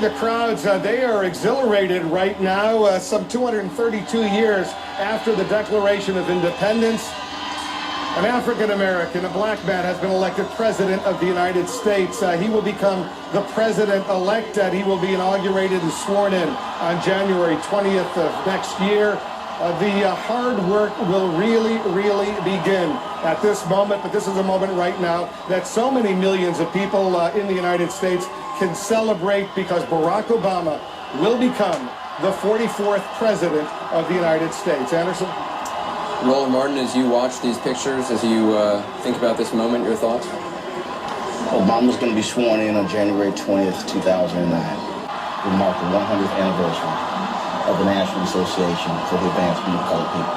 the crowds, they are exhilarated right now. Some 232 years after the Declaration of Independence, an African-American, a black man, has been elected President of the United States. He will become the President-elect. He will be inaugurated and sworn in on January 20th of next year. The hard work will really begin at this moment, but this is a moment right now that so many millions of people in the United States can celebrate because Barack Obama will become the 44th President of the United States. Anderson? Roland Martin, as you watch these pictures, as you think about this moment, your thoughts? Obama's going to be sworn in on January 20th, 2009. We'll mark the 100th anniversary of the National Association for the Advancement of Colored People.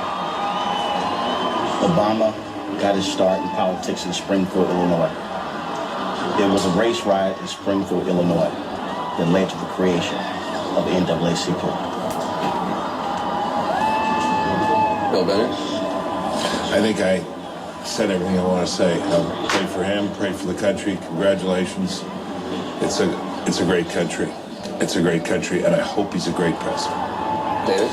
Obama got his start in politics in Springfield, Illinois. There was a race riot in Springfield, Illinois that led to the creation of the NAACP. Bill Bennett? I think I said everything I want to say. Pray for him, pray for the country. Congratulations. It's a great country. It's a great country, and I hope he's a great president. David?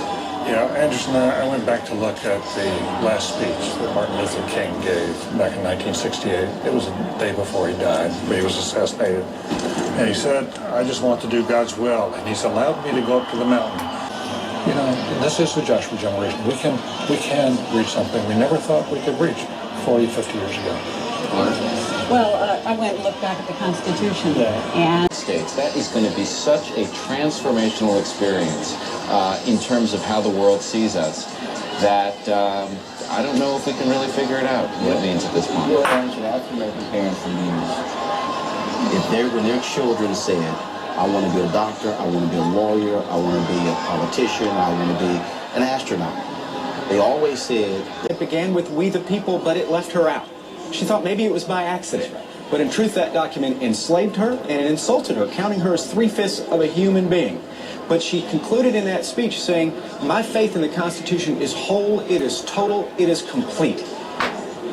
Yeah, Anderson, I went back to look at the last speech that Martin Luther King gave back in 1968. It was the day before he died, but he was assassinated. And he said, I just want to do God's will. And he's allowed me to go up to the mountain. You know, this is the Joshua generation. We can reach something we never thought we could reach 40, 50 years ago. Well, I went and looked back at the Constitution, and States. That is going to be such a transformational experience in terms of how the world sees us that I don't know if we can really figure it out what it means at this point. African-American parents for years, when their children said, I want to be a doctor, I want to be a lawyer, I want to be a politician, I want to be an astronaut, they always said... It began with we the people, but it left her out. She thought maybe it was by accident. But in truth, that document enslaved her and it insulted her, counting her as 3/5 of a human being. But she concluded in that speech saying, my faith in the Constitution is whole, it is total, it is complete.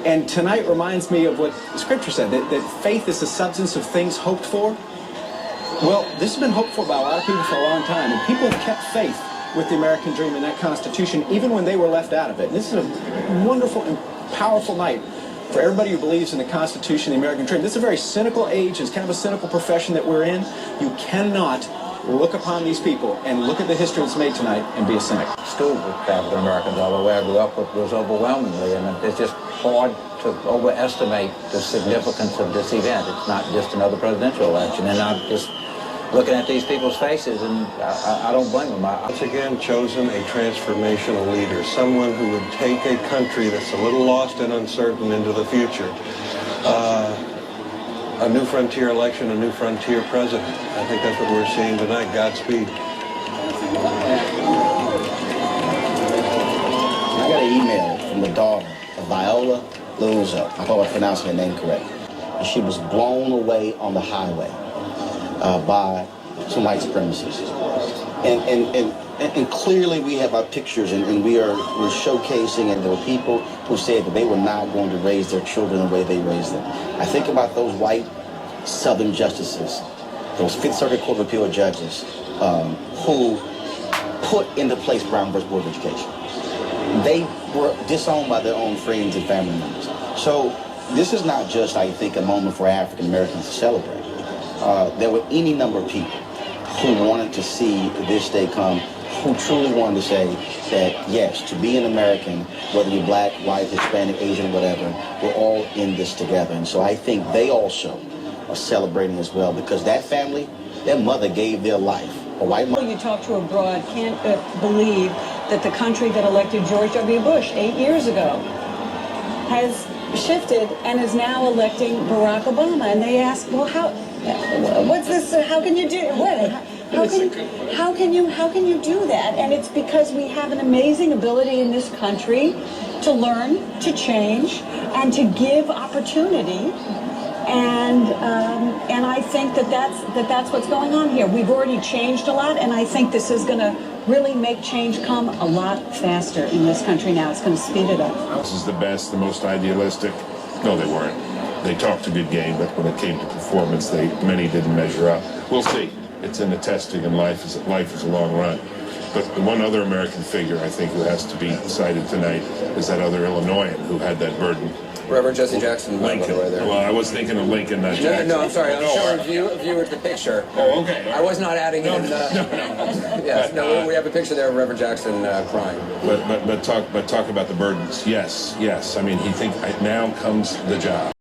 And tonight reminds me of what Scripture said, that faith is the substance of things hoped for. Well, this has been hoped for by a lot of people for a long time, and people have kept faith with the American dream in that Constitution, even when they were left out of it. And this is a wonderful and powerful night for everybody who believes in the Constitution, the American dream. This is a very cynical age. It's kind of a cynical profession that we're in. You cannot look upon these people and look at the history that's made tonight and be a cynic. School with African Americans, although where I grew up with, was overwhelmingly, and it's just hard to overestimate the significance of this event. It's not just another presidential election, and I'm just looking at these people's faces, and I don't blame them. Once again, chosen a transformational leader, someone who would take a country that's a little lost and uncertain into the future. A new frontier election, a new frontier president. I think that's what we're seeing tonight. Godspeed. I got an email from the daughter of Viola Loza. I hope I pronounced her name correct. And she was blown away on the highway by some white supremacists. And clearly we have our pictures, and we're showcasing, and there were people who said that they were not going to raise their children the way they raised them. I think about those white Southern justices, those Fifth Circuit Court of Appeal judges who put into place Brown versus Board of Education. They were disowned by their own friends and family members. So this is not just, I think, a moment for African Americans to celebrate. There were any number of people who wanted to see this day come, who truly wanted to say that, yes, to be an American, whether you're black, white, Hispanic, Asian, whatever, we're all in this together. And so I think they also are celebrating as well, because that family, their mother gave their life. A white mother. you talk to abroad can't believe that the country that elected George W. Bush 8 years ago has shifted and is now electing Barack Obama. And they ask, well, what's this? How can you do what? How can you do that? And it's because we have an amazing ability in this country to learn, to change, and to give opportunity. And I think that's what's going on here. We've already changed a lot, and I think this is going to really make change come a lot faster in this country now. It's going to speed it up. This is the best, the most idealistic. No, they weren't. They talked a good game, but when it came to performance, many didn't measure up. We'll see. it's in the testing, and life is a long run. But the one other American figure, I think, who has to be cited tonight is that other Illinoisan who had that burden. Reverend Jesse Jackson, by Lincoln. the way there. Well, I was thinking of Lincoln, not Jackson. No, I'm sorry. I'm No, showing all right. viewers the picture. Oh, okay. I was not adding in. Yes, no, we have a picture there of Reverend Jackson crying. But talk about the burdens. Yes. I mean, now comes the job.